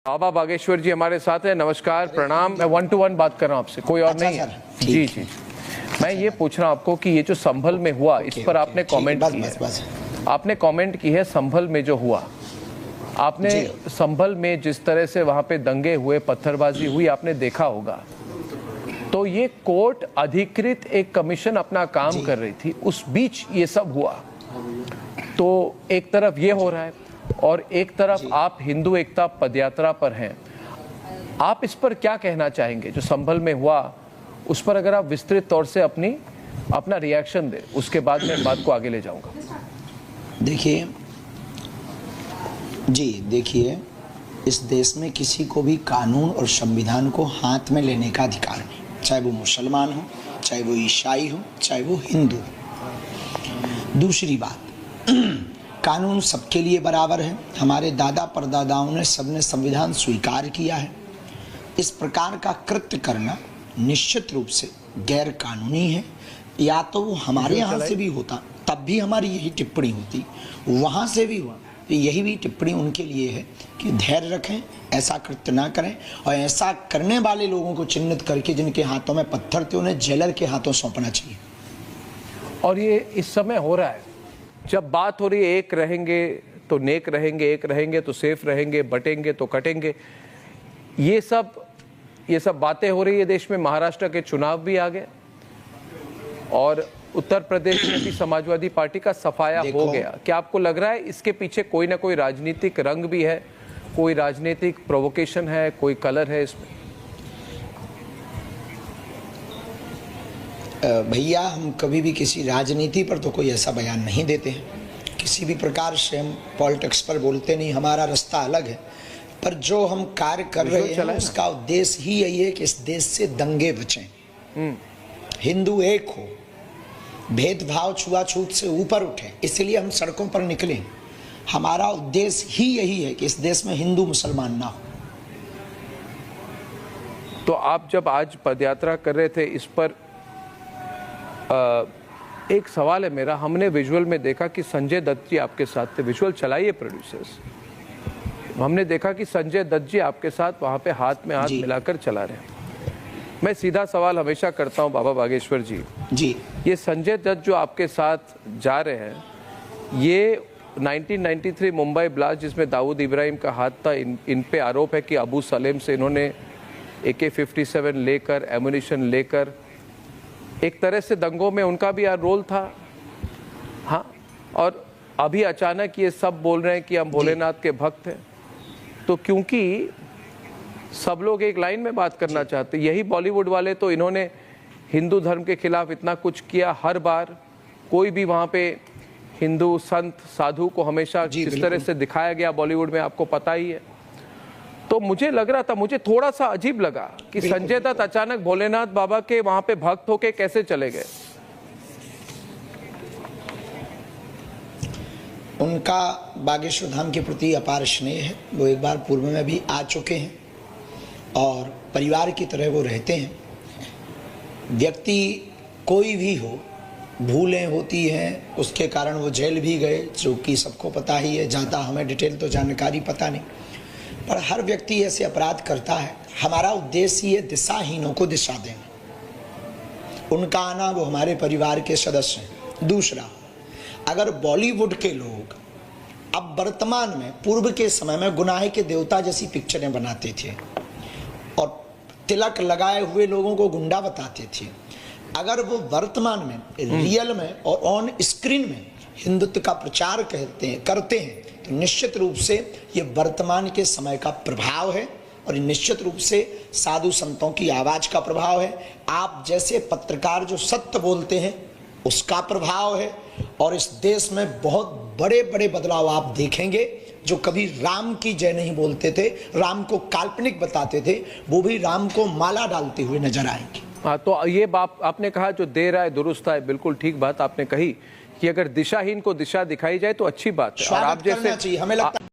बाबा बागेश्वर जी हमारे साथ है। नमस्कार, प्रणाम। मैं 1 to 1 बात कर रहा हूँ आपसे, कोई और नहीं है। जी जी, मैं ये पूछ रहा हूँ आपको कि ये जो संभल में हुआ, इस पर आपने कमेंट की है। आपने कमेंट की है संभल में जो हुआ, आपने संभल में जिस तरह से वहां पे दंगे हुए, पत्थरबाजी हुई, आपने देखा होगा। तो ये कोर्ट अधिकृत एक कमीशन अपना काम कर रही थी, उस बीच ये सब हुआ। तो एक तरफ ये हो रहा है और एक तरफ आप हिंदू एकता पदयात्रा पर हैं। आप इस पर क्या कहना चाहेंगे? जो संभल में हुआ उस पर अगर आप विस्तृत तौर से अपना रिएक्शन दें, उसके बाद मैं बात को आगे ले जाऊंगा। देखिए, इस देश में किसी को भी कानून और संविधान को हाथ में लेने का अधिकार नहीं, चाहे वो मुसलमान हो, चाहे वो ईसाई हो, चाहे वो हिंदू हो। दूसरी बात, कानून सबके लिए बराबर है। हमारे दादा परदादाओं ने सबने संविधान स्वीकार किया है। इस प्रकार का कृत्य करना निश्चित रूप से गैर कानूनी है। या तो वो हमारे यहाँ से भी होता तब भी हमारी यही टिप्पणी होती, वहाँ से भी हुआ तो यही भी टिप्पणी उनके लिए है कि धैर्य रखें, ऐसा कृत्य ना करें, और ऐसा करने वाले लोगों को चिन्हित करके जिनके हाथों में पत्थर थे उन्हें जेलर के हाथों सौंपना चाहिए। और ये इस समय हो रहा है। जब बात हो रही है एक रहेंगे तो नेक रहेंगे, एक रहेंगे तो सेफ रहेंगे, बटेंगे तो कटेंगे, ये सब बातें हो रही है देश में। महाराष्ट्र के चुनाव भी आ गए और उत्तर प्रदेश में भी समाजवादी पार्टी का सफाया हो गया। क्या आपको लग रहा है इसके पीछे कोई ना कोई राजनीतिक रंग भी है, कोई राजनीतिक प्रोवोकेशन है, कोई कलर है इसमें? भैया, हम कभी भी किसी राजनीति पर तो कोई ऐसा बयान नहीं देते हैं। किसी भी प्रकार से हम पॉलिटिक्स पर बोलते नहीं, हमारा रास्ता अलग है। पर जो हम कार्य कर रहे हैं उसका उद्देश्य ही यही है कि इस देश से दंगे बचें, हिंदू एक हो, भेदभाव छुआछूत से ऊपर उठे। इसलिए हम सड़कों पर निकले। हमारा उद्देश्य ही यही है कि इस देश में हिंदू मुसलमान ना हो। तो आप जब आज पदयात्रा कर रहे थे, इस पर एक सवाल है मेरा। हमने विजुअल में देखा कि संजय दत्त जी आपके साथ थे। विजुअल चलाइए प्रोड्यूसर्स। हमने देखा कि संजय दत्त जी आपके साथ वहां पे हाथ में हाथ मिलाकर चला रहे हैं। मैं सीधा सवाल हमेशा करता हूं बाबा बागेश्वर जी, ये संजय दत्त जो आपके साथ जा रहे हैं, ये 1993 मुंबई ब्लास्ट जिसमें दाऊद इब्राहिम का हाथ था, इन पे आरोप है कि अबू सलेम से इन्होंने AK-47 लेकर, एमुनिशन लेकर, एक तरह से दंगों में उनका भी रोल था। हाँ, और अभी अचानक ये सब बोल रहे हैं कि हम भोलेनाथ के भक्त हैं। तो क्योंकि सब लोग एक लाइन में बात करना चाहते, यही बॉलीवुड वाले, तो इन्होंने हिंदू धर्म के खिलाफ इतना कुछ किया। हर बार कोई भी वहाँ पे हिंदू संत साधु को हमेशा जिस तरह से दिखाया गया बॉलीवुड में, आपको पता ही है। तो मुझे लग रहा था, मुझे थोड़ा सा अजीब लगा कि संजय दत्त अचानक भोलेनाथ बाबा के वहां पे भक्त होके कैसे चले गए। उनका बागेश्वर धाम के प्रति अपार स्नेह है। वो एक बार पूर्व में भी आ चुके हैं और परिवार की तरह वो रहते हैं। व्यक्ति कोई भी हो, भूलें होती हैं, उसके कारण वो जेल भी गए, जो कि सबको पता ही है। ज़्यादा हमें डिटेल तो जानकारी पता नहीं, पर हर व्यक्ति ऐसे अपराध करता है। हमारा उद्देश्य ये दिशाहीनों को दिशा देना। उनका आना, वो हमारे परिवार के सदस्य हैं। दूसरा, अगर बॉलीवुड के लोग अब वर्तमान में, पूर्व के समय में गुनाह के देवता जैसी पिक्चरें बनाते थे और तिलक लगाए हुए लोगों को गुंडा बताते थे, अगर वो वर्तमान में रियल में और ऑन स्क्रीन में हिंदुत्व का प्रचार करते हैं तो निश्चित रूप से ये वर्तमान के समय का प्रभाव है और निश्चित रूप से साधु संतों की आवाज का प्रभाव है। आप जैसे पत्रकार जो सत्य बोलते हैं उसका प्रभाव है। और इस देश में बहुत बड़े बड़े बदलाव आप देखेंगे। जो कभी राम की जय नहीं बोलते थे, राम को काल्पनिक बताते थे, वो भी राम को माला डालते हुए नजर आएंगे। हाँ, तो ये बात आपने कहा जो दे रहा है दुरुस्त है, बिल्कुल ठीक बात आपने कही कि अगर दिशाहीन को दिशा दिखाई जाए तो अच्छी बात है। और आप जैसे, हमें लगता